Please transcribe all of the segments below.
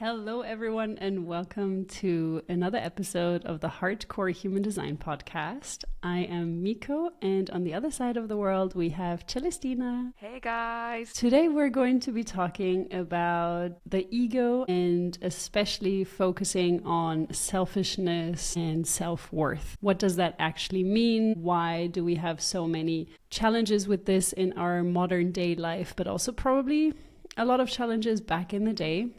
Hello, everyone, and welcome to another episode of the Hardcore Human Design Podcast. I am Miko, and on the other side of the world, we have Celestina. Hey, guys. Today, we're going to be talking about the ego and especially focusing on selfishness and self-worth. What does that actually mean? Why do we have so many challenges with this in our modern day life, but also probably a lot of challenges back in the day?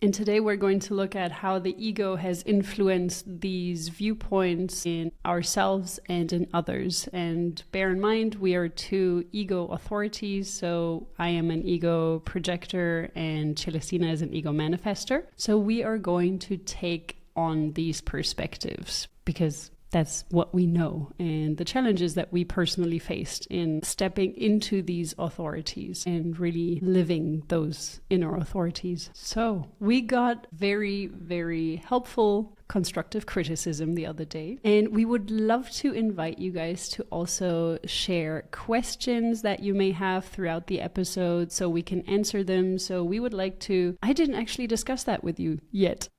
And today we're going to look at how the ego has influenced these viewpoints in ourselves and in others. And bear in mind, we are two ego authorities. So I am an ego projector and Celestina is an ego manifester. So we are going to take on these perspectives because that's what we know and the challenges that we personally faced in stepping into these authorities and really living those inner authorities. So we got very, very helpful constructive criticism the other day, and we would love to invite you guys to also share questions that you may have throughout the episode so we can answer them. So we would like to, I didn't actually discuss that with you yet.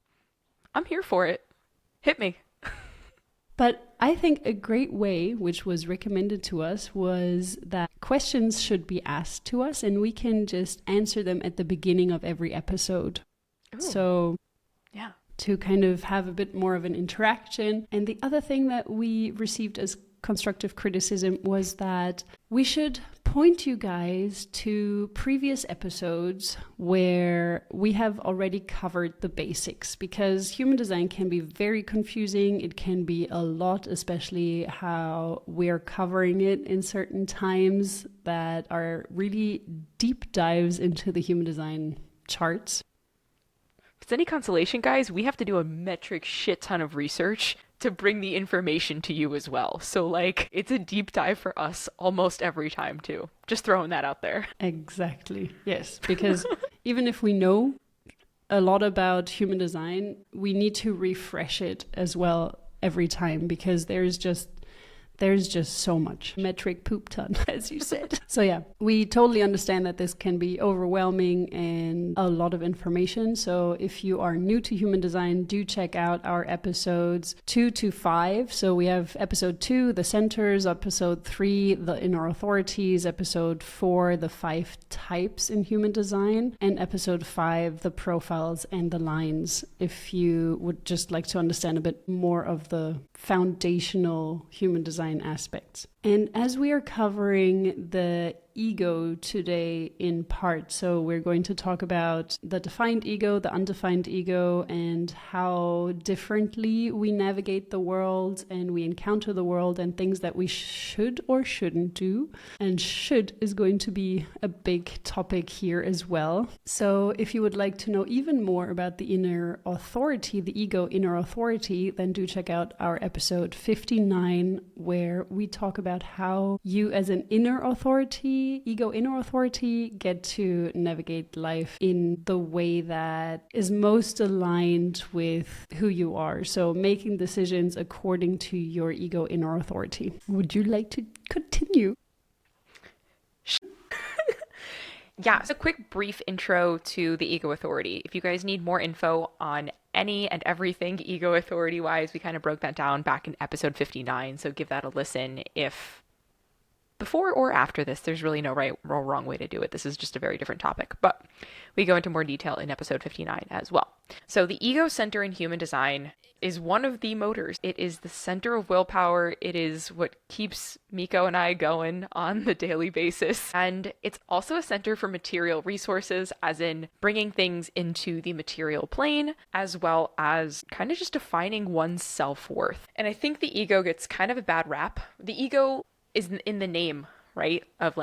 I'm here for it. Hit me. But I think a great way, which was recommended to us, was that questions should be asked to us and we can just answer them at the beginning of every episode. Ooh. So yeah, to kind of have a bit more of an interaction. And the other thing that we received as constructive criticism was that we should point you guys to previous episodes where we have already covered the basics, because human design can be very confusing. It can be a lot, especially how we're covering it in certain times that are really deep dives into the human design charts. If it's any consolation, guys, we have to do a metric shit ton of research to bring the information to you as well. So it's a deep dive for us almost every time too. Just throwing that out there. Exactly. Yes, because even if we know a lot about human design, we need to refresh it as well every time because there's just so much metric poop ton, as you said. So yeah, we totally understand that this can be overwhelming and a lot of information. So if you are new to human design, do check out our episodes 2 to 5. So we have episode 2, the centers, episode 3, the inner authorities, episode 4, the 5 types in human design, and episode 5, the profiles and the lines. If you would just like to understand a bit more of the foundational human design aspects. And as we are covering the ego today in part, so we're going to talk about the defined ego, the undefined ego, and how differently we navigate the world and we encounter the world and things that we should or shouldn't do. And should is going to be a big topic here as well. So if you would like to know even more about the inner authority, the ego inner authority, then do check out our episode 59, where we talk about how you as an inner authority, ego inner authority, get to navigate life in the way that is most aligned with who you are. So making decisions according to your ego inner authority. Would you like to continue? Yeah, so a quick brief intro to the ego authority. If you guys need more info on any and everything ego authority wise, we kind of broke that down back in episode 59. So give that a listen if before or after this. There's really no right or wrong way to do it. This is just a very different topic, but we go into more detail in episode 59 as well. So the ego center in human design is one of the motors. It is the center of willpower. It is what keeps Miko and I going on the daily basis. And it's also a center for material resources, as in bringing things into the material plane, as well as kind of just defining one's self-worth. And I think the ego gets kind of a bad rap. The ego is in the name, right? Of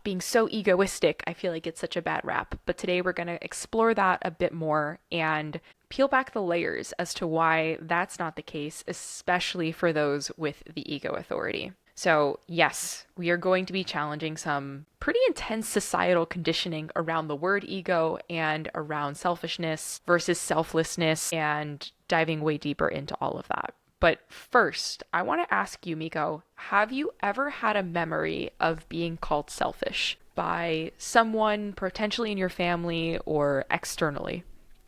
being so egoistic. I feel like it's such a bad rap. But today we're going to explore that a bit more and peel back the layers as to why that's not the case, especially for those with the ego authority. So yes, we are going to be challenging some pretty intense societal conditioning around the word ego and around selfishness versus selflessness, and diving way deeper into all of that. But first, I want to ask you, Miko, have you ever had a memory of being called selfish by someone potentially in your family or externally?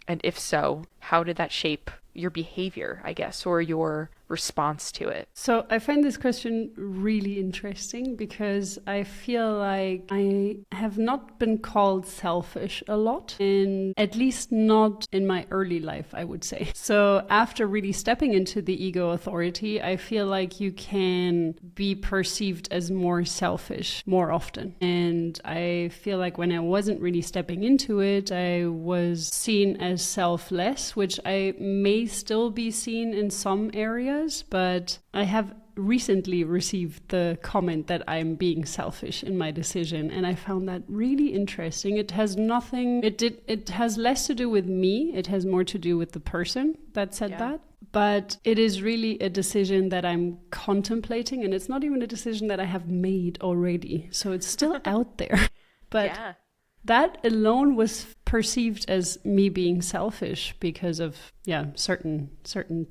And if so, how did that shape your behavior, I guess, or your response to it? So I find this question really interesting because I feel like I have not been called selfish a lot, and at least not in my early life, I would say. So after really stepping into the ego authority, I feel like you can be perceived as more selfish more often. And I feel like when I wasn't really stepping into it, I was seen as selfless, which I may still be seen in some areas, but I have recently received the comment that I'm being selfish in my decision, and I found that really interesting. It has nothing, it has less to do with me, it has more to do with the person that said that. But it is really a decision that I'm contemplating, and it's not even a decision that I have made already. So it's still out there. But that alone was perceived as me being selfish because of certain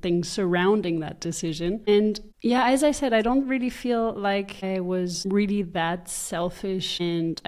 things surrounding that decision. And as I said, I don't really feel like I was really that selfish, and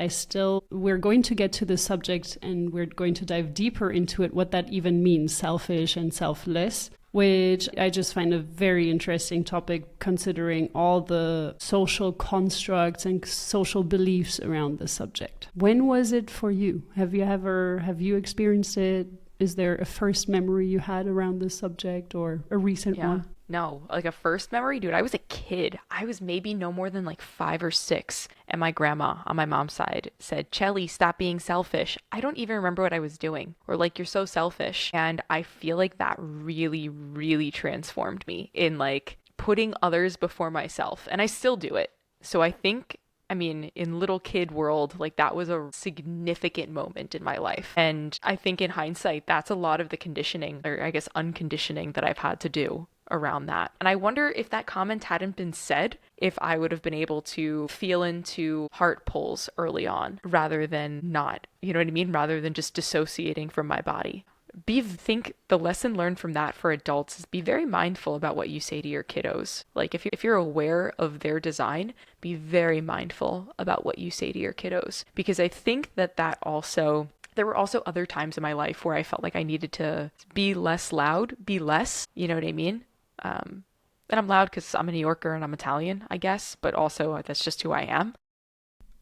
we're going to get to the subject and we're going to dive deeper into it, what that even means, selfish and selfless, which I just find a very interesting topic considering all the social constructs and social beliefs around the subject. When was it for you? Have you experienced it? Is there a first memory you had around this subject, or a recent one? No, like a first memory, dude. I was a kid. I was maybe no more than like 5 or 6. And my grandma on my mom's side said, Chelly, stop being selfish. I don't even remember what I was doing. Or like, you're so selfish. And I feel like that really, really transformed me in like putting others before myself. And I still do it. So I think, in little kid world, like that was a significant moment in my life. And I think in hindsight, that's a lot of the conditioning, or I guess unconditioning, that I've had to do around that. And I wonder if that comment hadn't been said, if I would have been able to feel into heart pulls early on rather than not, you know what I mean? Rather than just dissociating from my body. Think the lesson learned from that for adults is be very mindful about what you say to your kiddos. Like if you're aware of their design, be very mindful about what you say to your kiddos. Because I think that there were also other times in my life where I felt like I needed to be less loud, be less, you know what I mean? And I'm loud because I'm a New Yorker and I'm Italian, I guess, but also that's just who I am.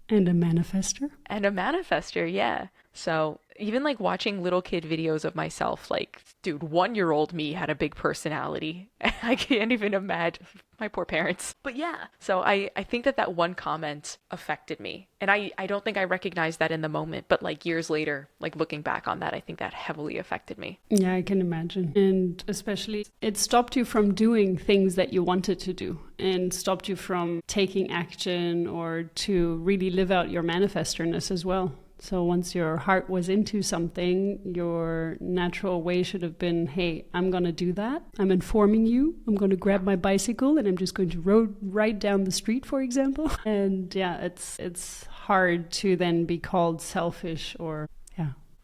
And a manifester. Yeah. So even like watching little kid videos of myself, like, dude, 1-year-old me had a big personality. I can't even imagine. My poor parents. But yeah, so I think that one comment affected me. And I don't think I recognized that in the moment, but like years later, like looking back on that, I think that heavily affected me. Yeah, I can imagine. And especially it stopped you from doing things that you wanted to do, and stopped you from taking action or to really live out your manifesterness as well. So once your heart was into something, your natural way should have been, hey, I'm going to do that. I'm informing you. I'm going to grab my bicycle and I'm just going to ride down the street, for example. And it's hard to then be called selfish or,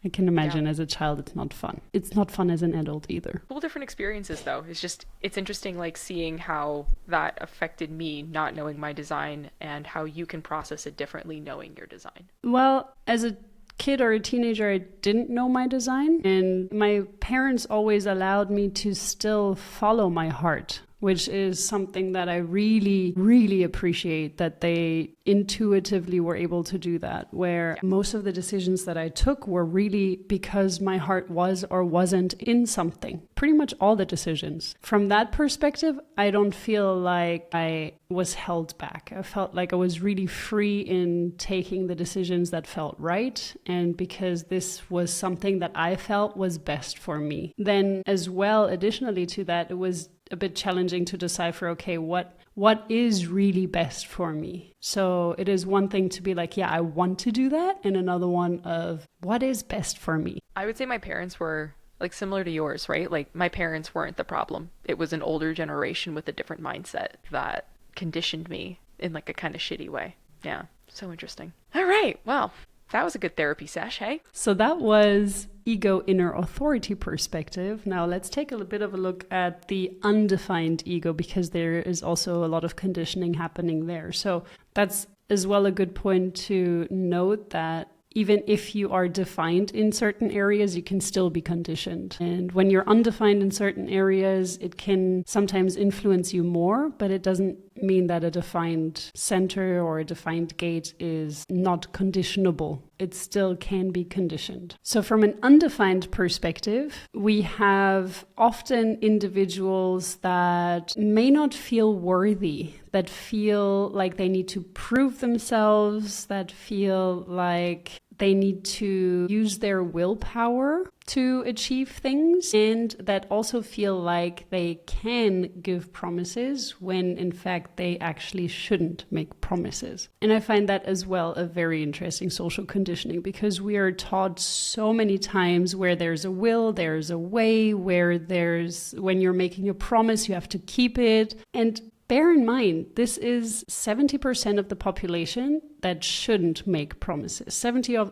I can imagine as a child, it's not fun. It's not fun as an adult either. Whole different experiences though. It's interesting like seeing how that affected me not knowing my design and how you can process it differently knowing your design. Well, as a kid or a teenager, I didn't know my design, and my parents always allowed me to still follow my heart, which is something that I really, really appreciate, that they intuitively were able to do that, where most of the decisions that I took were really because my heart was or wasn't in something. Pretty much all the decisions. From that perspective, I don't feel like I was held back. I felt like I was really free in taking the decisions that felt right, and because this was something that I felt was best for me. Then as well, additionally to that, it was a bit challenging to decipher, okay, what is really best for me? So it is one thing to be like, I want to do that, and another one of what is best for me. I would say my parents were like similar to yours, right? Like my parents weren't the problem. It was an older generation with a different mindset that conditioned me in like a kind of shitty way. Yeah, so interesting. All right, well, that was a good therapy sesh, hey? So that was ego inner authority perspective. Now let's take a bit of a look at the undefined ego, because there is also a lot of conditioning happening there. So that's as well a good point to note that even if you are defined in certain areas, you can still be conditioned. And when you're undefined in certain areas, it can sometimes influence you more, but it doesn't mean that a defined center or a defined gate is not conditionable. It still can be conditioned. So from an undefined perspective, we have often individuals that may not feel worthy, that feel like they need to prove themselves, that feel like they need to use their willpower to achieve things, and that also feel like they can give promises when in fact they actually shouldn't make promises. And I find that as well a very interesting social conditioning, because we are taught so many times where there's a will, there's a way, when you're making a promise, you have to keep it. And bear in mind, this is 70% of the population that shouldn't make promises. 70%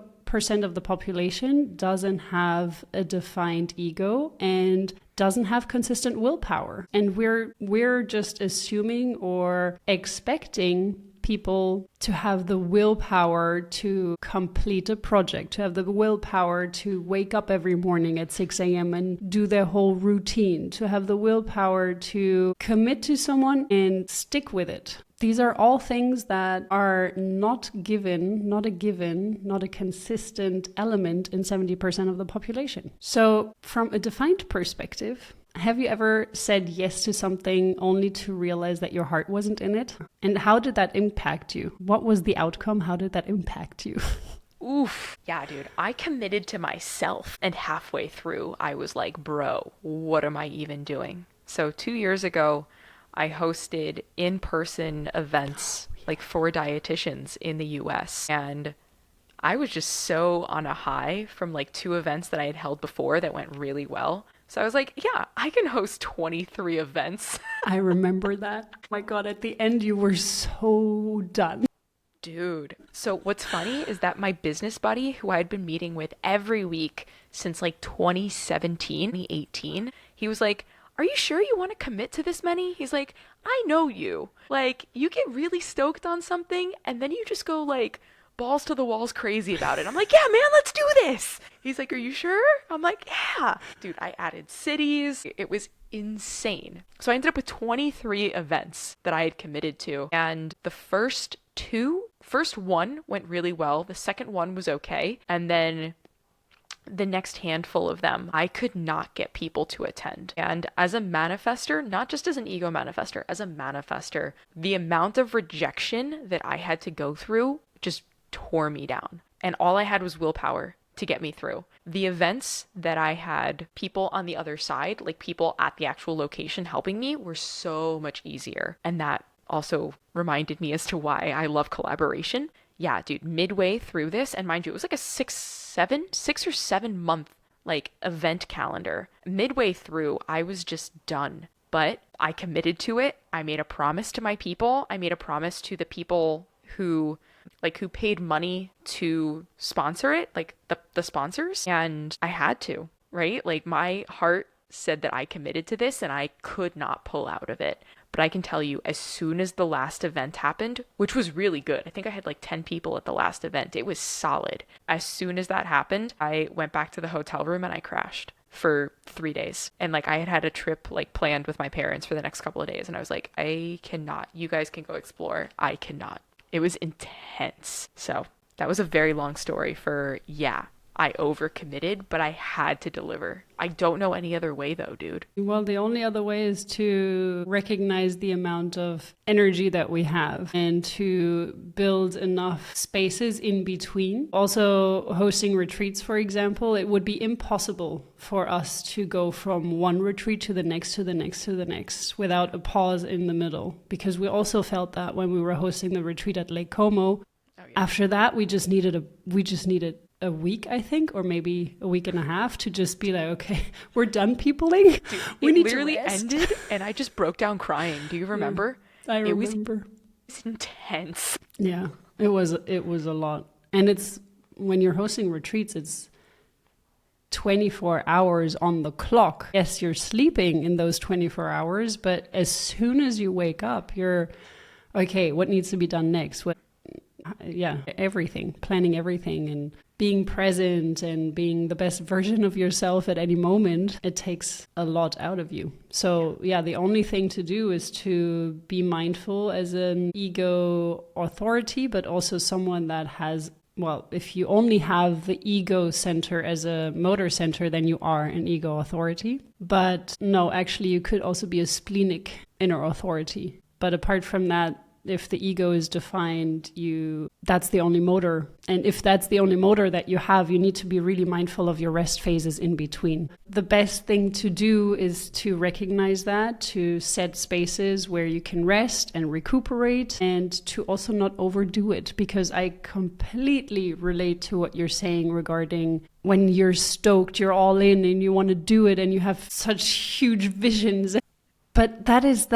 of the population doesn't have a defined ego and doesn't have consistent willpower. And we're just assuming or expecting people to have the willpower to complete a project, to have the willpower to wake up every morning at 6 a.m. and do their whole routine, to have the willpower to commit to someone and stick with it. These are all things that are not a consistent element in 70% of the population. So from a defined perspective, have you ever said yes to something only to realize that your heart wasn't in it? And how did that impact you? What was the outcome? How did that impact you? Oof. Yeah, dude. I committed to myself, and halfway through, I was like, bro, what am I even doing? So 2 years ago, I hosted in-person events like for dietitians in the US. And I was just so on a high from like 2 events that I had held before that went really well. So I was like, yeah, I can host 23 events. I remember that. Oh my God, at the end, you were so done. Dude. So what's funny is that my business buddy, who I had been meeting with every week since like 2018, he was like, are you sure you want to commit to this many? He's like, I know you. Like, you get really stoked on something and then you just go like balls to the walls crazy about it. I'm like, yeah, man, let's do this. He's like, are you sure? I'm like, yeah. Dude, I added cities. It was insane. So I ended up with 23 events that I had committed to. And the first one went really well. The second one was okay. And then the next handful of them, I could not get people to attend. And as a manifester, not just as an ego manifester, as a manifester, the amount of rejection that I had to go through just tore me down. And all I had was willpower to get me through. The events that I had people on the other side, like people at the actual location helping me, were so much easier. And that also reminded me as to why I love collaboration. Yeah, dude, midway through this, and mind you, it was like a 6 or 7 month like event calendar. Midway through, I was just done. But I committed to it. I made a promise to my people. I made a promise to the people who paid money to sponsor it, like the sponsors. And I had to, right? Like my heart said that I committed to this and I could not pull out of it. But I can tell you, as soon as the last event happened, which was really good, I think I had like 10 people at the last event. It was solid. As soon as that happened, I went back to the hotel room and I crashed for 3 days. And like I had a trip like planned with my parents for the next couple of days. And I was like, I cannot. You guys can go explore. I cannot. It was intense. So that was a very long story for, yeah, I overcommitted, but I had to deliver. I don't know any other way though, dude. Well, the only other way is to recognize the amount of energy that we have and to build enough spaces in between. Also, hosting retreats, for example, it would be impossible for us to go from one retreat to the next, to the next, to the next without a pause in the middle, because we also felt that when we were hosting the retreat at Lake Como. Oh, yeah. After that, we just needed a week, I think, or maybe a week and a half to just be like, okay, we're done peopling. Dude, we need literally to rest. Ended and I just broke down crying. Do you remember? I remember. It was intense. Yeah, it was a lot. And it's, when you're hosting retreats, it's 24 hours on the clock. Yes, you're sleeping in those 24 hours, but as soon as you wake up, you're, okay, what needs to be done next? everything, planning everything and being present and being the best version of yourself at any moment, it takes a lot out of you. So the only thing to do is to be mindful as an ego authority, but also someone that has, well, if you only have the ego center as a motor center, then you are an ego authority. But no, actually, you could also be a splenic inner authority. But apart from that, if the ego is defined, that's the only motor. And if that's the only motor that you have, you need to be really mindful of your rest phases in between. The best thing to do is to recognize that, to set spaces where you can rest and recuperate, and to also not overdo it, because I completely relate to what you're saying regarding when you're stoked, you're all in and you want to do it and you have such huge visions. But that is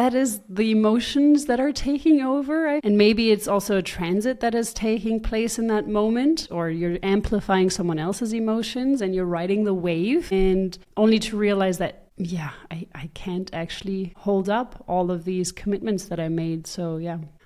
the emotions that are taking over. And maybe it's also a transit that is taking place in that moment, or you're amplifying someone else's emotions and you're riding the wave, and only to realize that, I can't actually hold up all of these commitments that I made. So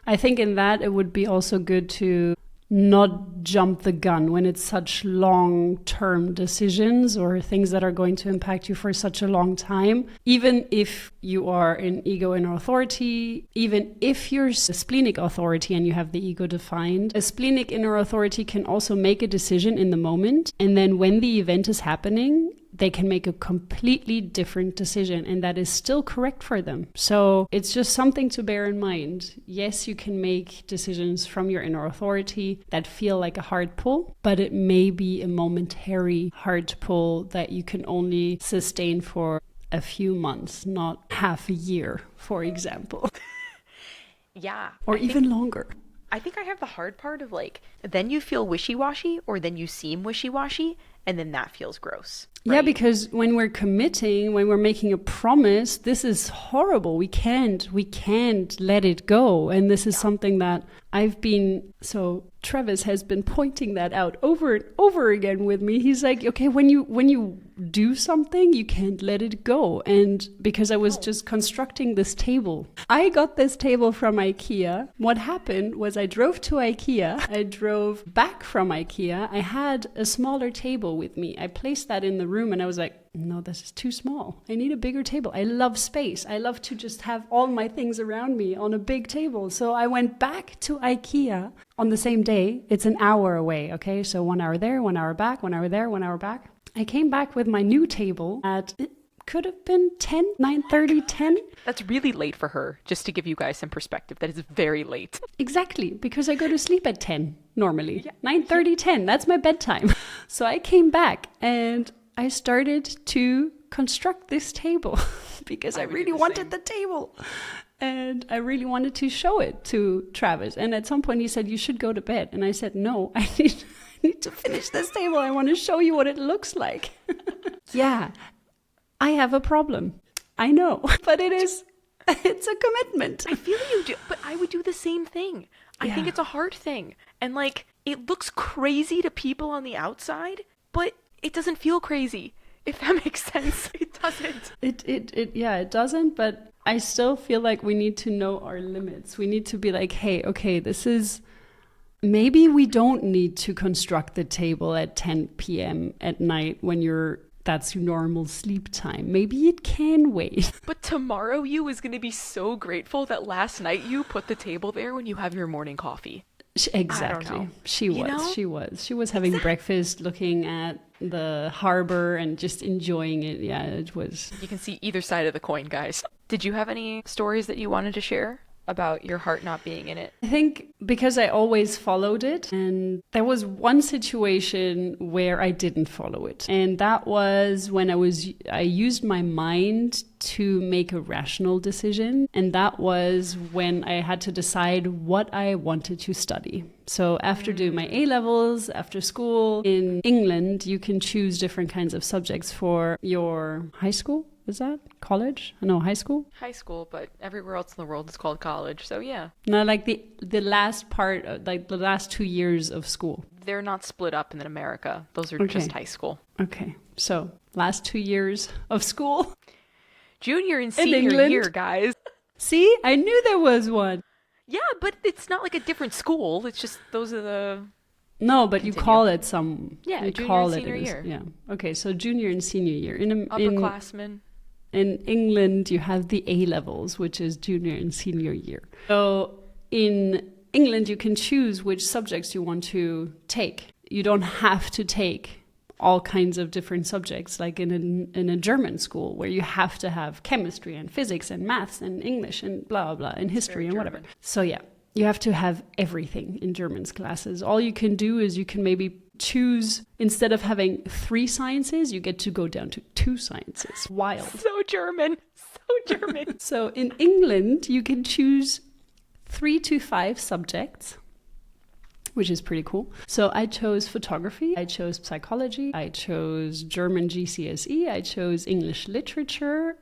I think in that it would be also good to not jump the gun when it's such long-term decisions or things that are going to impact you for such a long time. Even if you are an ego inner authority, even if you're a splenic authority and you have the ego defined, a splenic inner authority can also make a decision in the moment. And then when the event is happening, they can make a completely different decision, and that is still correct for them. So it's just something to bear in mind. Yes, you can make decisions from your inner authority that feel like a hard pull, but it may be a momentary hard pull that you can only sustain for a few months, not half a year, for example. Or even longer. I think I have the hard part of then you feel wishy-washy, or then you seem wishy-washy, and then that feels gross. Right? Yeah, because when we're committing, when we're making a promise, this is horrible. We can't let it go. And this is something that Travis has been pointing that out over and over again with me. He's like, okay, when you do something, you can't let it go. And because I was just constructing this table, I got this table from IKEA. What happened was I drove to IKEA. I drove back from IKEA. I had a smaller table with me. I placed that in the room and I was like, no, this is too small. I need a bigger table. I love space. I love to just have all my things around me on a big table. So I went back to IKEA on the same day. It's an hour away, okay? So 1 hour there, 1 hour back, 1 hour there, 1 hour back. I came back with my new table at, it could have been 9:30, 10. That's really late for her, just to give you guys some perspective. That is very late. Exactly, because I go to sleep at 10 normally. 9:30, 10, that's my bedtime. So I came back and I started to construct this table because I really wanted the table. And I really wanted to show it to Travis. And at some point he said, you should go to bed. And I said, no, I need to finish this table. I want to show you what it looks like. Yeah, I have a problem. I know, but it's a commitment. I feel you do, but I would do the same thing. I think it's a hard thing. And it looks crazy to people on the outside, but it doesn't feel crazy, if that makes sense. It doesn't. It doesn't, but I still feel like we need to know our limits. We need to be like, hey, okay, maybe we don't need to construct the table at 10 p.m. at night when that's your normal sleep time. Maybe it can wait. But tomorrow you is going to be so grateful that last night you put the table there when you have your morning coffee. Exactly. She was having breakfast, looking at the harbor and just enjoying it. Yeah, it was. You can see either side of the coin, guys. Did you have any stories that you wanted to share about your heart not being in it? I think because I always followed it, and there was one situation where I didn't follow it. And that was when I used my mind to make a rational decision. And that was when I had to decide what I wanted to study. So after doing my A-levels, after school in England, you can choose different kinds of subjects for your high school. Is that college? No, high school? High school, but everywhere else in the world is called college. So yeah. No, like the last part, like the last 2 years of school. They're not split up in America. Those are just high school. Okay. So last 2 years of school. Junior and senior year, guys. See, I knew there was one. Yeah, but it's not like a different school. It's just those are the... No, but Continue. you call it some... Yeah, you junior call and it senior year. Yeah. Okay, so junior and senior year. Upperclassmen. In England, you have the A levels, which is junior and senior year. So in England, you can choose which subjects you want to take. You don't have to take all kinds of different subjects, like in a German school, where you have to have chemistry and physics and maths and English and blah, blah, and history and whatever. So yeah, you have to have everything in German's classes. All you can do is you can maybe choose, instead of having 3 sciences, you get to go down to 2 sciences. Wild. So German. So German. So in England, you can choose 3 to 5 subjects, which is pretty cool. So I chose photography, I chose psychology, I chose German GCSE, I chose English literature,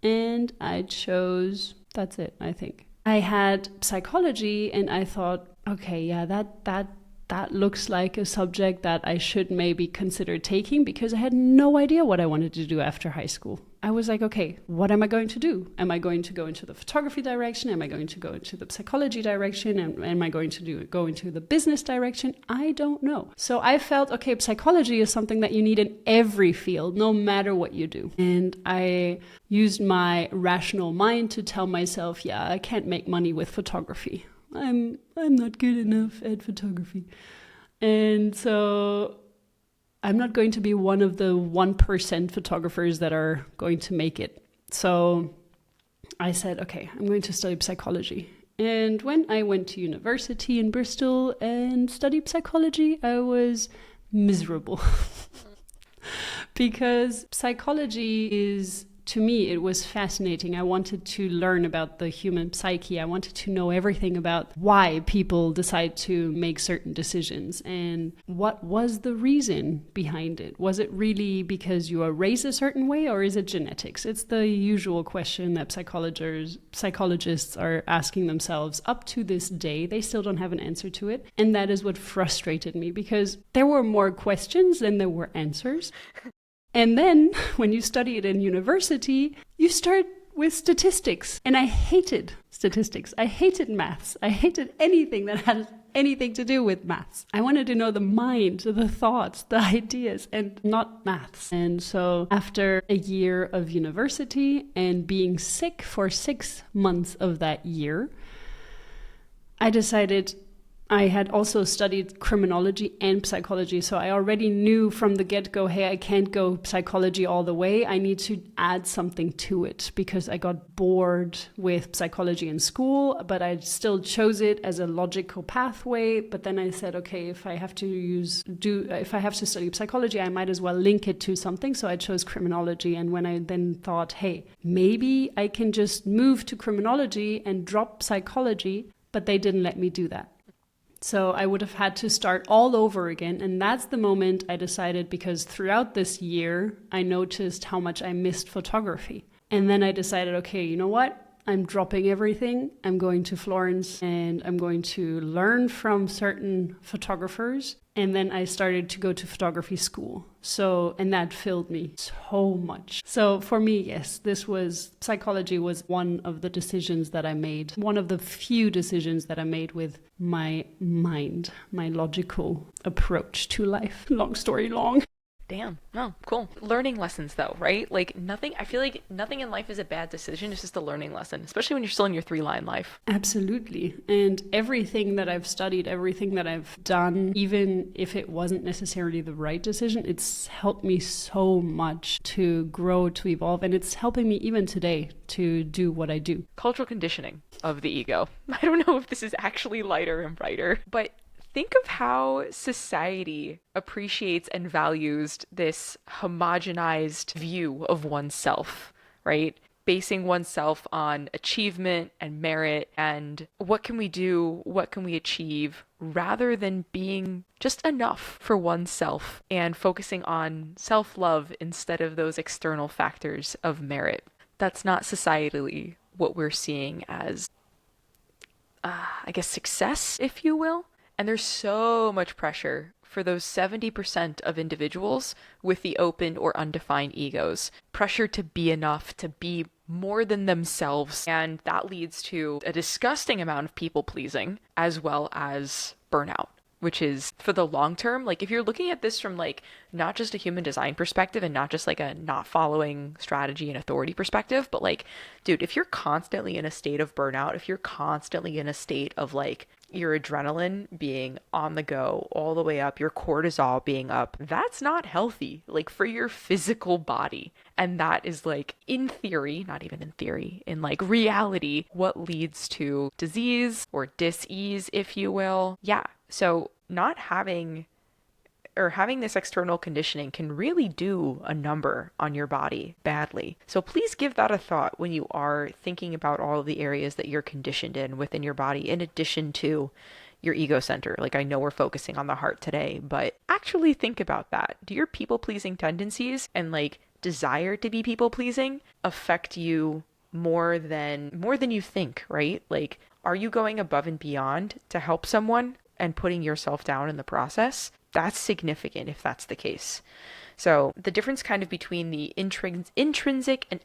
and I chose, that's it, I think. I had psychology and I thought, okay, yeah, that looks like a subject that I should maybe consider taking, because I had no idea what I wanted to do after high school. I was like, okay, what am I going to do? Am I going to go into the photography direction? Am I going to go into the psychology direction? Am I going to go into the business direction? I don't know. So I felt, okay, psychology is something that you need in every field, no matter what you do. And I used my rational mind to tell myself, yeah, I can't make money with photography. I'm not good enough at photography. And so I'm not going to be one of the 1% photographers that are going to make it. So I said, okay, I'm going to study psychology. And when I went to university in Bristol and studied psychology, I was miserable. Because psychology is, to me, it was fascinating. I wanted to learn about the human psyche. I wanted to know everything about why people decide to make certain decisions and what was the reason behind it. Was it really because you are raised a certain way, or is it genetics? It's the usual question that psychologists are asking themselves up to this day. They still don't have an answer to it. And that is what frustrated me, because there were more questions than there were answers. And then when you study it in university, you start with statistics. And I hated statistics. I hated maths. I hated anything that had anything to do with maths. I wanted to know the mind, the thoughts, the ideas, and not maths. And so after a year of university and being sick for 6 months of that year, I decided... I had also studied criminology and psychology, so I already knew from the get-go, hey, I can't go psychology all the way. I need to add something to it, because I got bored with psychology in school, but I still chose it as a logical pathway. But then I said, okay, if I have to study psychology, I might as well link it to something. So I chose criminology. And when I then thought, hey, maybe I can just move to criminology and drop psychology, but they didn't let me do that. So I would have had to start all over again. And that's the moment I decided, because throughout this year, I noticed how much I missed photography. And then I decided, okay, you know what? I'm dropping everything. I'm going to Florence and I'm going to learn from certain photographers. And then I started to go to photography school. And that filled me so much. So for me, yes, psychology was one of the decisions that I made. One of the few decisions that I made with my mind, my logical approach to life. Long story long. Damn. No, cool. Learning lessons though, right? I feel like nothing in life is a bad decision. It's just a learning lesson, especially when you're still in your 3-line life. Absolutely. And everything that I've studied, everything that I've done, even if it wasn't necessarily the right decision, it's helped me so much to grow, to evolve. And it's helping me even today to do what I do. Cultural conditioning of the ego. I don't know if this is actually lighter and brighter, but think of how society appreciates and values this homogenized view of oneself, right? Basing oneself on achievement and merit and what can we do, what can we achieve, rather than being just enough for oneself and focusing on self-love instead of those external factors of merit. That's not societally what we're seeing as, success, if you will. And there's so much pressure for those 70% of individuals with the open or undefined egos. Pressure to be enough, to be more than themselves. And that leads to a disgusting amount of people pleasing as well as burnout, which is for the long term. Like if you're looking at this from like not just a human design perspective and not just like a not following strategy and authority perspective, but like, dude, if you're constantly in a state of burnout, if you're constantly in a state of like your adrenaline being on the go all the way up, your cortisol being up, that's not healthy, like for your physical body. And that is like, in theory, not even in theory, in like reality, what leads to disease or dis-ease, if you will. Yeah. So not having or having this external conditioning can really do a number on your body badly. So please give that a thought when you are thinking about all of the areas that you're conditioned in within your body, in addition to your ego center. Like I know we're focusing on the heart today, but actually think about that. Do your people-pleasing tendencies and like desire to be people-pleasing affect you more than you think, right? Like, are you going above and beyond to help someone and putting yourself down in the process? That's significant if that's the case. So the difference kind of between the intrinsic and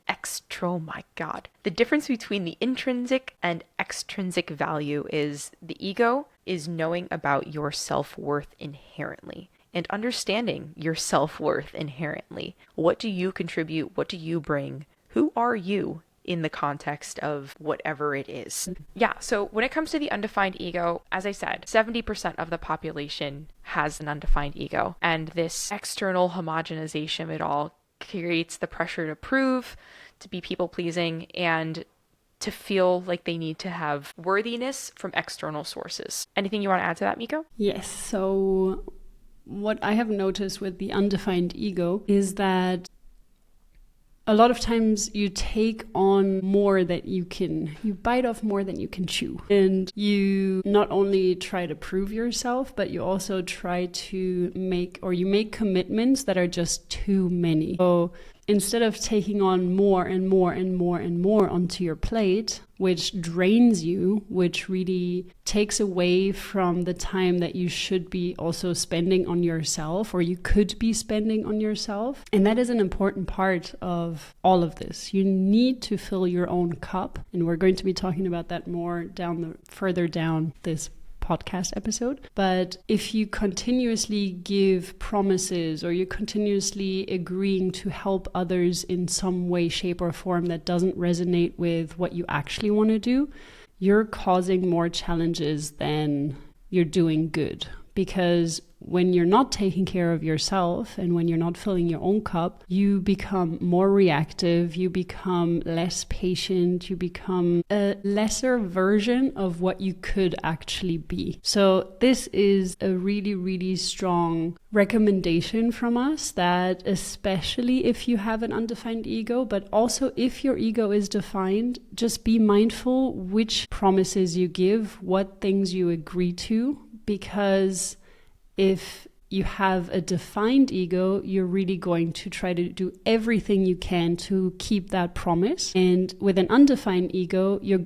the difference between the intrinsic and extrinsic value is the ego is knowing about your self-worth inherently and understanding your self-worth inherently. What do you contribute? What do you bring? Who are you in the context of whatever it is? Yeah, so when it comes to the undefined ego, as I said, 70% of the population has an undefined ego. And this external homogenization of it all creates the pressure to prove, to be people-pleasing, and to feel like they need to have worthiness from external sources. Anything you want to add to that, Miko? Yes, so what I have noticed with the undefined ego is that a lot of times you take on more that you bite off more than you can chew. And you not only try to prove yourself, but you also try to make commitments that are just too many. So instead of taking on more and more and more and more onto your plate, which drains you, which really takes away from the time that you should be also spending on yourself, or you could be spending on yourself. And that is an important part of all of this. You need to fill your own cup. And we're going to be talking about that more further down this podcast episode. But if you continuously give promises or you're continuously agreeing to help others in some way, shape, or form that doesn't resonate with what you actually want to do, you're causing more challenges than you're doing good. Because when you're not taking care of yourself and when you're not filling your own cup, you become more reactive, you become less patient, you become a lesser version of what you could actually be. So this is a really, really strong recommendation from us, that especially if you have an undefined ego, but also if your ego is defined, just be mindful which promises you give, what things you agree to, because if you have a defined ego, you're really going to try to do everything you can to keep that promise. And with an undefined ego, you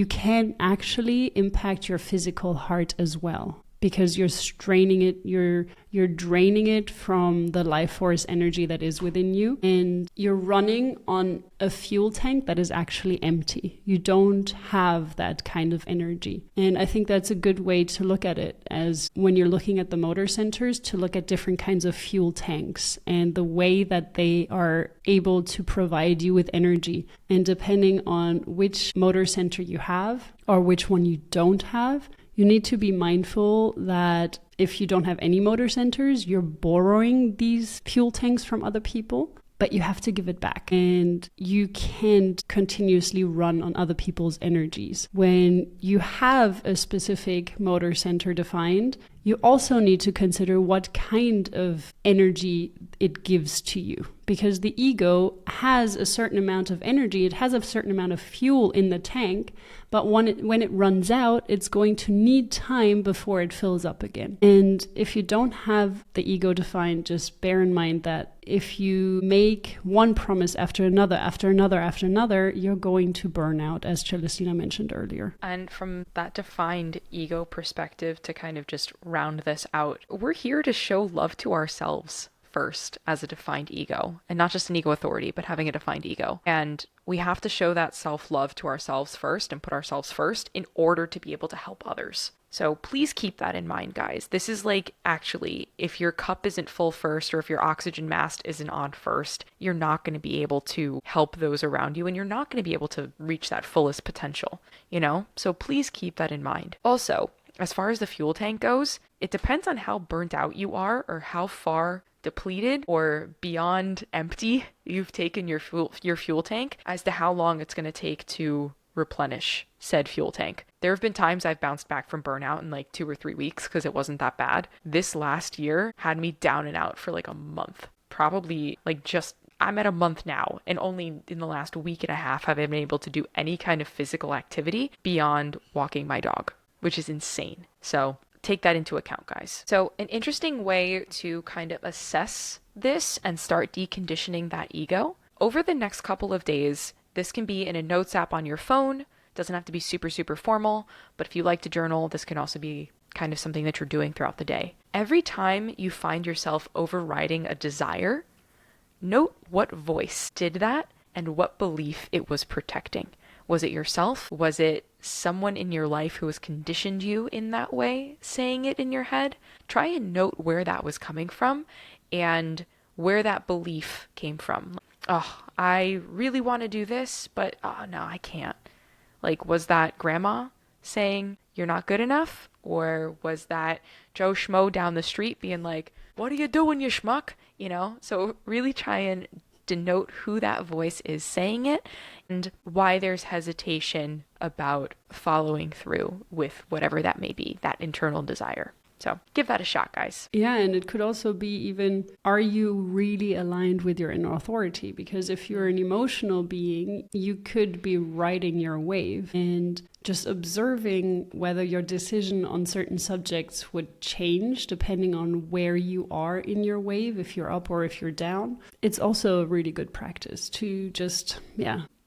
can actually impact your physical heart as well, because you're straining it, you're draining it from the life force energy that is within you, and you're running on a fuel tank that is actually empty. You don't have that kind of energy. And I think that's a good way to look at it, as when you're looking at the motor centers, to look at different kinds of fuel tanks and the way that they are able to provide you with energy. And depending on which motor center you have or which one you don't have, you need to be mindful that if you don't have any motor centers, you're borrowing these fuel tanks from other people, but you have to give it back. And you can't continuously run on other people's energies. When you have a specific motor center defined, you also need to consider what kind of energy it gives to you. Because the ego has a certain amount of energy, it has a certain amount of fuel in the tank, but when it runs out, it's going to need time before it fills up again. And if you don't have the ego defined, just bear in mind that if you make one promise after another, after another, after another, you're going to burn out, as Celestina mentioned earlier. And from that defined ego perspective, to kind of just round this out, we're here to show love to ourselves first as a defined ego, and not just an ego authority, but having a defined ego. And We have to show that self-love to ourselves first and put ourselves first in order to be able to help others. So please keep that in mind, guys. This is like, actually, if your cup isn't full first, or if your oxygen mask isn't on first, you're not going to be able to help those around you, and you're not going to be able to reach that fullest potential, you know? So please keep that in mind. Also, as far as the fuel tank goes, it depends on how burnt out you are or how far depleted or beyond empty you've taken your fuel tank as to how long it's going to take to replenish said fuel tank. There have been times I've bounced back from burnout in like 2 or 3 weeks because it wasn't that bad. This last year had me down and out for like a month. Probably like just I'm at a month now, and only in the last week and a half have I been able to do any kind of physical activity beyond walking my dog, which is insane. So take that into account, guys. So an interesting way to kind of assess this and start deconditioning that ego over the next couple of days. This can be in a notes app on your phone. Doesn't have to be super, super formal, but if you like to journal, this can also be kind of something that you're doing throughout the day. Every time you find yourself overriding a desire, note what voice did that and what belief it was protecting. Was it yourself? Was it someone in your life who has conditioned you in that way, saying it in your head? Try and note where that was coming from and where that belief came from. Oh, I really want to do this, but oh no, I can't. Like, was that grandma saying you're not good enough? Or was that Joe Schmo down the street being like, what are you doing, you schmuck? You know, so really try and denote who that voice is saying it and why there's hesitation about following through with whatever that may be, that internal desire. So give that a shot, guys. Yeah, and it could also be even, are you really aligned with your inner authority? Because if you're an emotional being, you could be riding your wave and just observing whether your decision on certain subjects would change depending on where you are in your wave, if you're up or if you're down. It's also a really good practice to just,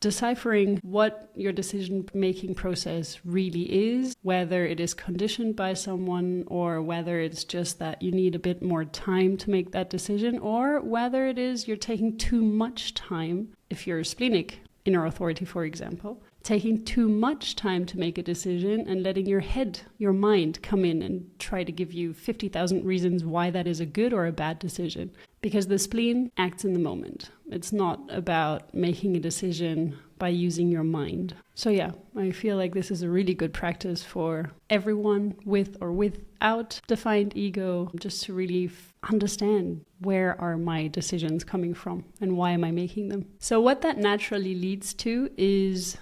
deciphering what your decision-making process really is, whether it is conditioned by someone or whether it's just that you need a bit more time to make that decision, or whether it is you're taking too much time, if you're splenic inner authority, for example, taking too much time to make a decision and letting your head, your mind come in and try to give you 50,000 reasons why that is a good or a bad decision. Because the spleen acts in the moment. It's not about making a decision by using your mind. So yeah, I feel like this is a really good practice for everyone with or without defined ego, just to really understand where are my decisions coming from and why am I making them. So what that naturally leads to is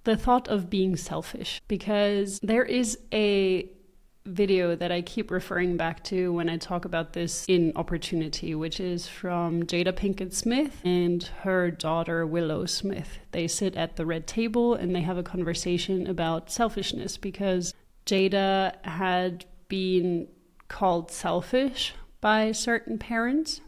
the thought of being selfish, because there is a video that I keep referring back to when I talk about this in Opportunity, which is from Jada Pinkett Smith and her daughter Willow Smith. They sit at the red table and they have a conversation about selfishness, because Jada had been called selfish by certain parents.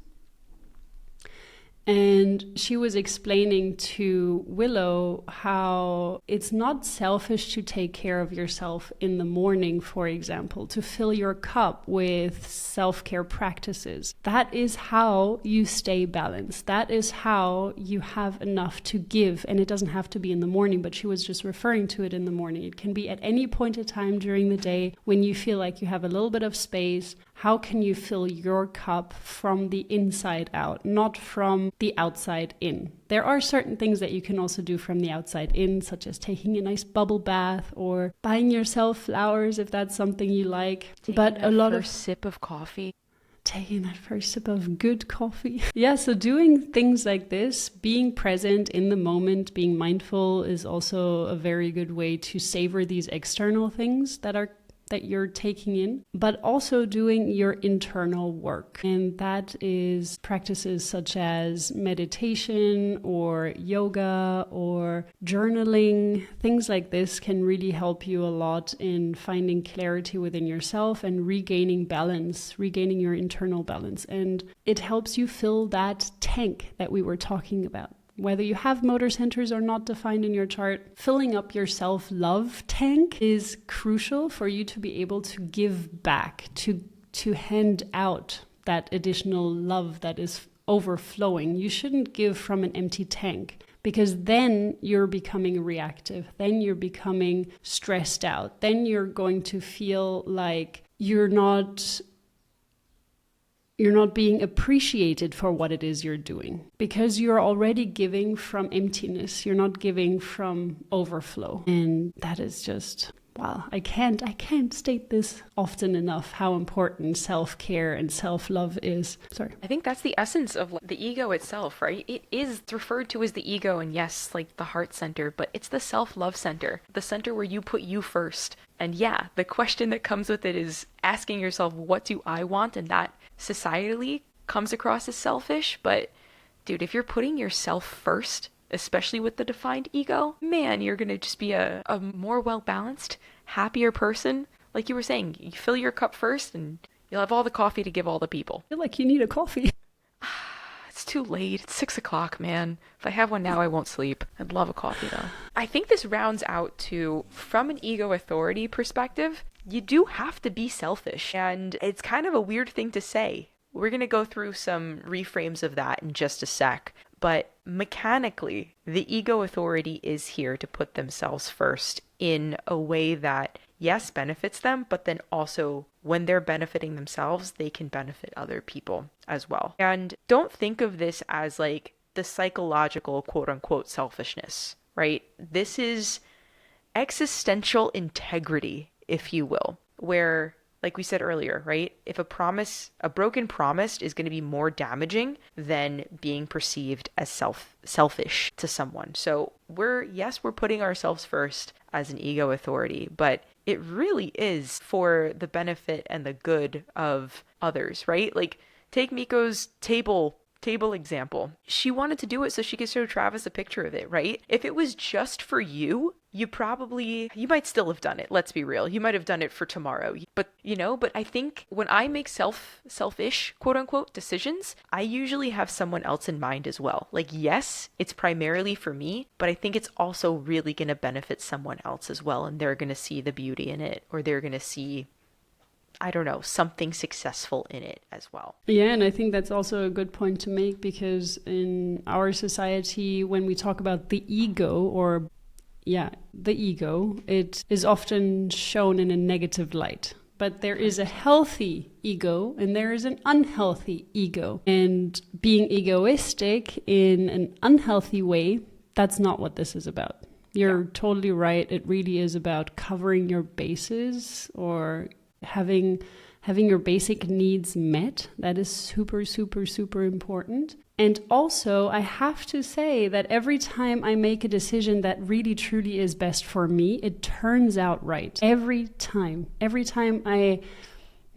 And she was explaining to Willow how it's not selfish to take care of yourself in the morning, for example, to fill your cup with self-care practices. That is how you stay balanced. That is how you have enough to give. And it doesn't have to be in the morning, but she was just referring to it in the morning. It can be at any point in time during the day when you feel like you have a little bit of space. How can you fill your cup from the inside out, not from the outside in? There are certain things that you can also do from the outside in, such as taking a nice bubble bath or buying yourself flowers if that's something you like. But a lot of sip of coffee. Taking that first sip of good coffee. Yeah, so doing things like this, being present in the moment, being mindful is also a very good way to savor these external things that you're taking in, but also doing your internal work. And that is practices such as meditation or yoga or journaling. Things like this can really help you a lot in finding clarity within yourself and regaining balance, regaining your internal balance. And it helps you fill that tank that we were talking about. Whether you have motor centers or not defined in your chart, filling up your self-love tank is crucial for you to be able to give back, to hand out that additional love that is overflowing. You shouldn't give from an empty tank, because then you're becoming reactive, then you're becoming stressed out, then you're going to feel like you're not being appreciated for what it is you're doing, because you're already giving from emptiness. You're not giving from overflow. And that is just, wow, I can't state this often enough, how important self-care and self-love is. Sorry. I think that's the essence of the ego itself, right? It is referred to as the ego, and yes, like the heart center, but it's the self-love center, the center where you put you first. And yeah, the question that comes with it is asking yourself, what do I want? And that societally comes across as selfish. But dude, if you're putting yourself first, especially with the defined ego, man, you're going to just be a more well-balanced, happier person. Like you were saying, you fill your cup first and you'll have all the coffee to give all the people. I feel like you need a coffee. It's too late. It's 6 o'clock, man. If I have one now, I won't sleep. I'd love a coffee though. I think this rounds out to, from an ego authority perspective, you do have to be selfish. And it's kind of a weird thing to say. We're going to go through some reframes of that in just a sec. But mechanically, the ego authority is here to put themselves first in a way that, yes, benefits them, but then also when they're benefiting themselves, they can benefit other people as well. And don't think of this as like the psychological quote unquote selfishness, right? This is existential integrity, if you will, where, like we said earlier, right? If a broken promise is going to be more damaging than being perceived as selfish to someone. So we're putting ourselves first as an ego authority, but it really is for the benefit and the good of others, right? Like take Miko's table example. She wanted to do it so she could show Travis a picture of it, right? If it was just for you, you might still have done it. Let's be real. You might have done it for tomorrow. But I think when I make selfish, quote unquote, decisions, I usually have someone else in mind as well. Like, yes, it's primarily for me, but I think it's also really going to benefit someone else as well. And they're going to see the beauty in it, or they're going to see, I don't know, something successful in it as well. Yeah, and I think that's also a good point to make, because in our society, when we talk about the ego, the ego, it is often shown in a negative light. But there is a healthy ego and there is an unhealthy ego. And being egoistic in an unhealthy way, that's not what this is about. You're totally right. It really is about covering your bases, or having your basic needs met. That is super, super, super important. And also, I have to say that every time I make a decision that really truly is best for me, it turns out right. Every time I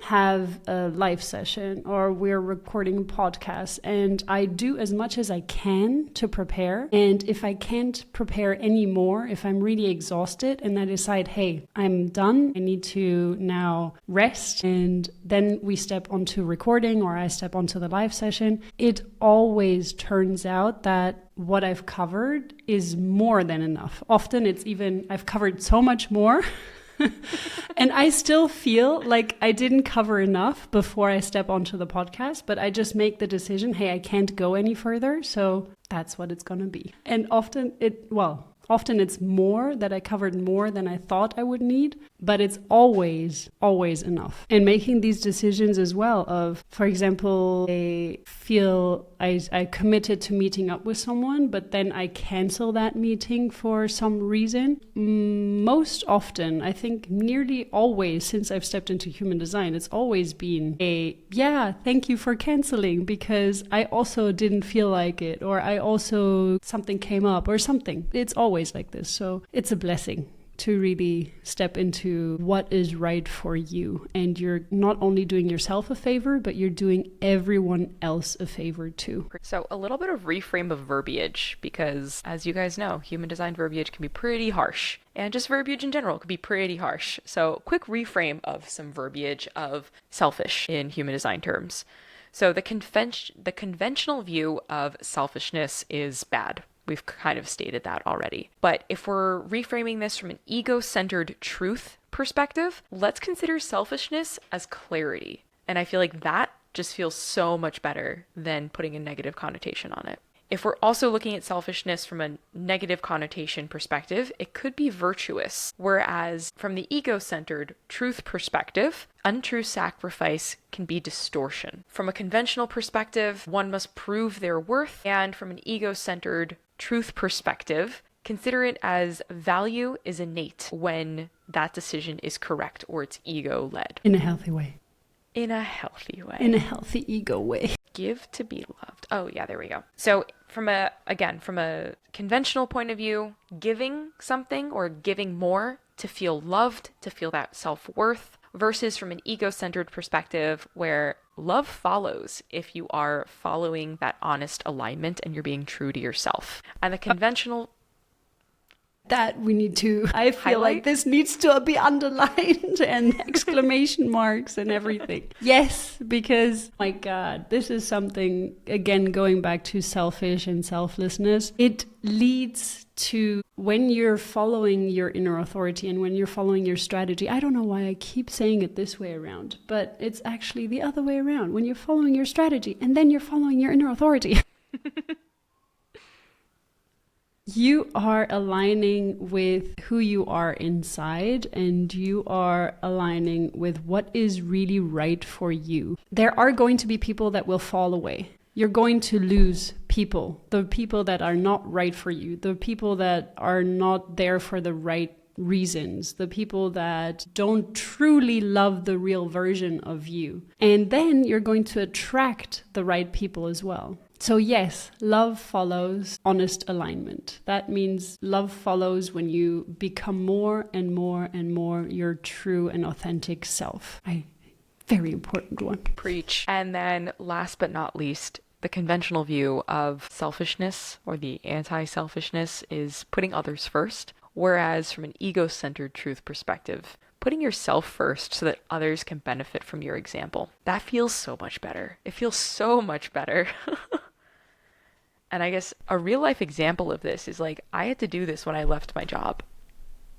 have a live session or we're recording a podcast, and I do as much as I can to prepare. And if I can't prepare anymore, if I'm really exhausted and I decide, hey, I'm done, I need to now rest, and then we step onto recording or I step onto the live session, it always turns out that what I've covered is more than enough. Often it's even, I've covered so much more and I still feel like I didn't cover enough before I step onto the podcast, but I just make the decision, hey, I can't go any further, so that's what it's going to be. And often it's more, that I covered more than I thought I would need, but it's always enough. And making these decisions as well of, for example, I feel I committed to meeting up with someone, but then I cancel that meeting for some reason. Most often, I think nearly always since I've stepped into human design, it's always been thank you for canceling because I also didn't feel like it, or something came up or something. It's always like this. So it's a blessing to really step into what is right for you. And you're not only doing yourself a favor, but you're doing everyone else a favor too. So a little bit of reframe of verbiage, because as you guys know, human design verbiage can be pretty harsh. And just verbiage in general can be pretty harsh. So quick reframe of some verbiage of selfish in human design terms. So the conventional view of selfishness is bad. We've kind of stated that already. But if we're reframing this from an ego-centered truth perspective, let's consider selfishness as clarity. And I feel like that just feels so much better than putting a negative connotation on it. If we're also looking at selfishness from a negative connotation perspective, it could be virtuous. Whereas from the ego-centered truth perspective, untrue sacrifice can be distortion. From a conventional perspective, one must prove their worth. And from an ego-centered truth perspective, consider it as value is innate when that decision is correct or it's ego-led. In a healthy way. In a healthy way. In a healthy ego way. Give to be loved. Oh yeah, there we go. So from a conventional point of view, giving something or giving more to feel loved, to feel that self-worth, versus from an ego-centered perspective where love follows if you are following that honest alignment and you're being true to yourself. And the conventional... That we need to, I feel highlight? like this needs to be underlined and exclamation marks and everything. Yes, because, my God, this is something, again, going back to selfish and selflessness. It leads to when you're following your inner authority and when you're following your strategy. I don't know why I keep saying it this way around, but it's actually the other way around. When you're following your strategy and then you're following your inner authority. You are aligning with who you are inside, and you are aligning with what is really right for you. There are going to be people that will fall away. You're going to lose people, the people that are not right for you, the people that are not there for the right reasons, the people that don't truly love the real version of you. And then you're going to attract the right people as well. So yes, love follows honest alignment. That means love follows when you become more and more and more your true and authentic self. Very important one. Preach. And then last but not least, the conventional view of selfishness or the anti-selfishness is putting others first. Whereas from an ego-centered truth perspective, putting yourself first so that others can benefit from your example. That feels so much better. It feels so much better. And I guess a real life example of this is like, I had to do this when I left my job.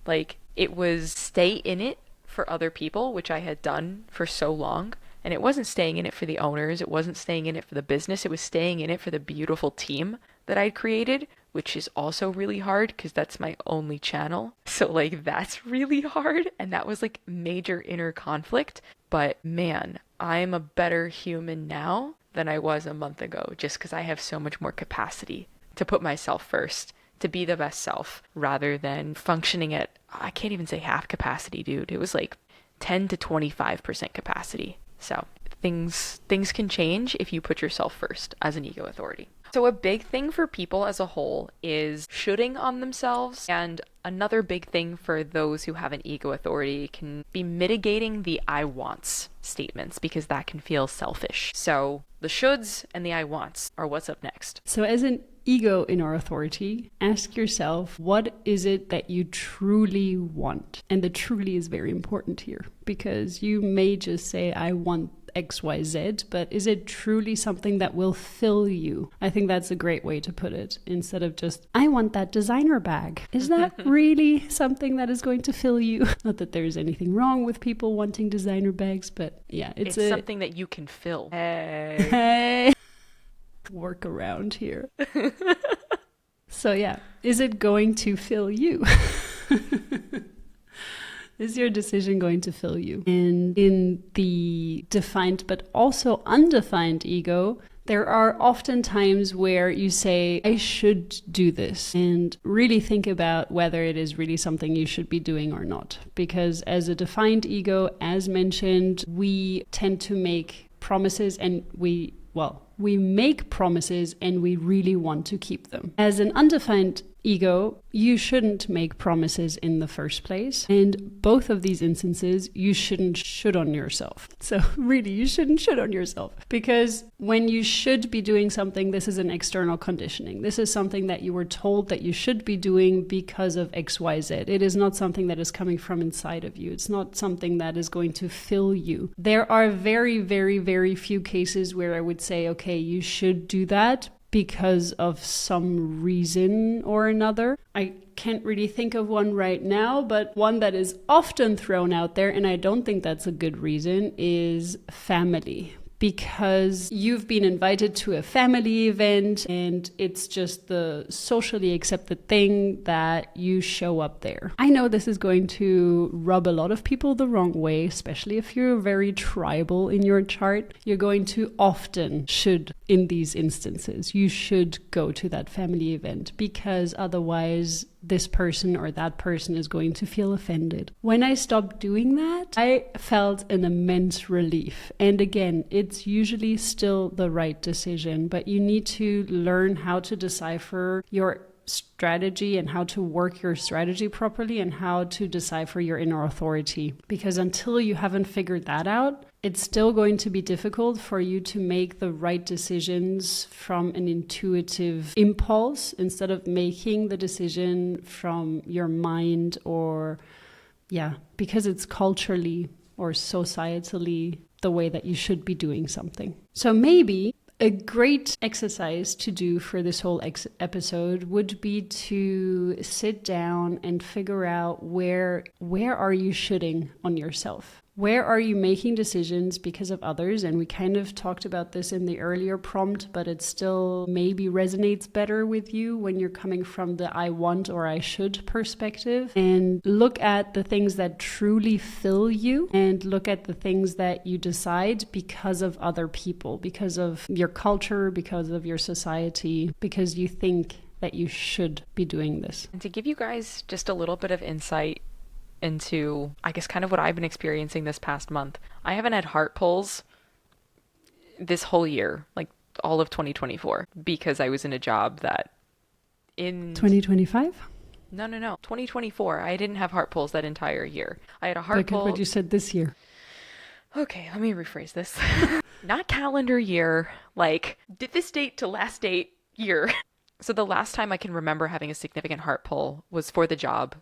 Like, it was stay in it for other people, which I had done for so long. And it wasn't staying in it for the owners. It wasn't staying in it for the business. It was staying in it for the beautiful team that I'd created, which is also really hard because that's my only channel. So like, that's really hard. And that was like major inner conflict. But man, I'm a better human now than I was a month ago, just because I have so much more capacity to put myself first, to be the best self, rather than functioning at, I can't even say half capacity, dude. It was like 10 to 25% capacity. So things can change if you put yourself first as an ego authority. So a big thing for people as a whole is shoulding on themselves. And another big thing for those who have an ego authority can be mitigating the I wants statements, because that can feel selfish. So the shoulds and the I wants are what's up next. So as an ego in our authority, ask yourself, what is it that you truly want? And the truly is very important here, because you may just say, I want XYZ, but is it truly something that will fill you? I think that's a great way to put it, instead of just, I want that designer bag. Is that really something that is going to fill you? Not that there's anything wrong with people wanting designer bags, but yeah, it's something that you can fill. Hey. Work around here. So yeah, is it going to fill you? Is your decision going to fill you? And in the defined but also undefined ego, there are often times where you say, I should do this, and really think about whether it is really something you should be doing or not. Because as a defined ego, as mentioned, we tend to make promises, and we make promises and we really want to keep them. As an undefined ego, you shouldn't make promises in the first place. And both of these instances, you shouldn't should on yourself. So really, you shouldn't should on yourself. Because when you should be doing something, this is an external conditioning. This is something that you were told that you should be doing because of XYZ. It is not something that is coming from inside of you. It's not something that is going to fill you. There are very, very, very few cases where I would say, okay, you should do that because of some reason or another. I can't really think of one right now, but one that is often thrown out there, and I don't think that's a good reason, is family. because you've been invited to a family event and it's just the socially accepted thing that you show up there. I know this is going to rub a lot of people the wrong way, especially if you're very tribal in your chart. You're going to often should, in these instances, you should go to that family event because otherwise this person or that person is going to feel offended. When I stopped doing that, I felt an immense relief. And again, it's usually still the right decision, but you need to learn how to decipher your strategy and how to work your strategy properly and how to decipher your inner authority. Because until you haven't figured that out, it's still going to be difficult for you to make the right decisions from an intuitive impulse instead of making the decision from your mind because it's culturally or societally the way that you should be doing something. So maybe a great exercise to do for this whole episode would be to sit down and figure out where are you shooting on yourself? Where are you making decisions because of others? And we kind of talked about this in the earlier prompt, but it still maybe resonates better with you when you're coming from the I want or I should perspective. And look at the things that truly fill you and look at the things that you decide because of other people, because of your culture, because of your society, because you think that you should be doing this. And to give you guys just a little bit of insight into, I guess, kind of what I've been experiencing this past month. I haven't had heart pulls this whole year, like all of 2024, because I was in a job that in 2025? No. 2024. I didn't have heart pulls that entire year. I had a heart pull. What you said this year. Okay, let me rephrase this. Not calendar year, like this date to last date year. So the last time I can remember having a significant heart pull was for the job,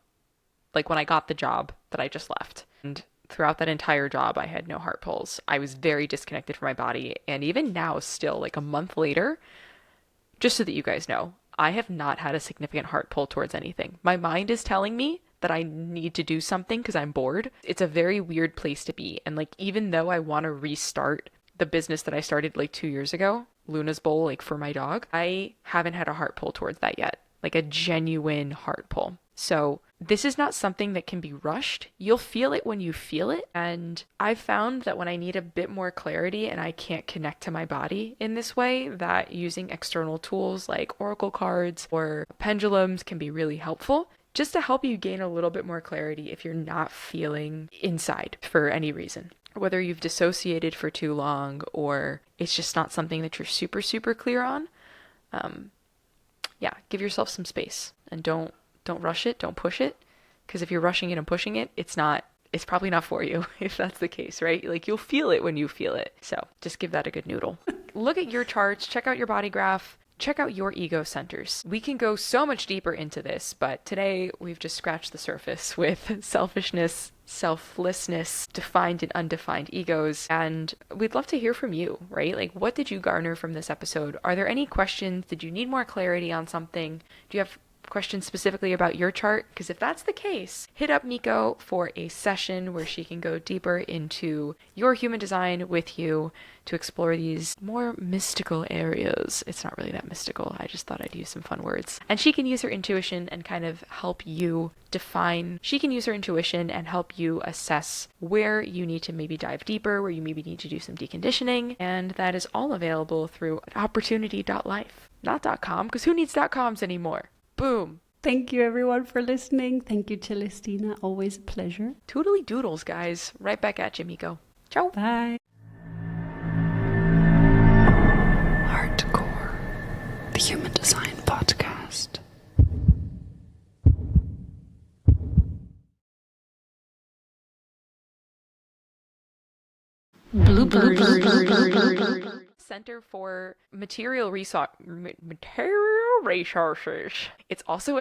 like when I got the job that I just left. And throughout that entire job, I had no heart pulls. I was very disconnected from my body. And even now, still, like a month later, just so that you guys know, I have not had a significant heart pull towards anything. My mind is telling me that I need to do something because I'm bored. It's a very weird place to be. And like, even though I want to restart the business that I started like 2 years ago, Luna's Bowl, like for my dog, I haven't had a heart pull towards that yet. Like a genuine heart pull. So this is not something that can be rushed. You'll feel it when you feel it. And I've found that when I need a bit more clarity and I can't connect to my body in this way, that using external tools like oracle cards or pendulums can be really helpful, just to help you gain a little bit more clarity if you're not feeling inside for any reason. Whether you've dissociated for too long or it's just not something that you're super, super clear on. Give yourself some space and don't rush it. Don't push it. Because if you're rushing it and pushing it, it's probably not for you if that's the case, right? Like you'll feel it when you feel it. So just give that a good noodle. Look at your charts, check out your body graph, check out your ego centers. We can go so much deeper into this, but today we've just scratched the surface with selfishness, selflessness, defined and undefined egos. And we'd love to hear from you, right? Like, what did you garner from this episode? Are there any questions? Did you need more clarity on something? Do you have questions specifically about your chart? Because if that's the case, hit up Miko for a session where she can go deeper into your human design with you to explore these more mystical areas. It's not really that mystical. I just thought I'd use some fun words. And she can use her intuition and kind of help you define. She can use her intuition and help you assess where you need to maybe dive deeper, where you maybe need to do some deconditioning. And that is all available through opportunity.life. Not .com, because who needs .coms anymore? Boom. Thank you everyone for listening. Thank you, Celestina. Always a pleasure. Toodly doodles, guys. Right back at you, Miko. Ciao. Bye. Hardcore, the Human Design Podcast. Bloopers. Center for Material Resources. It's also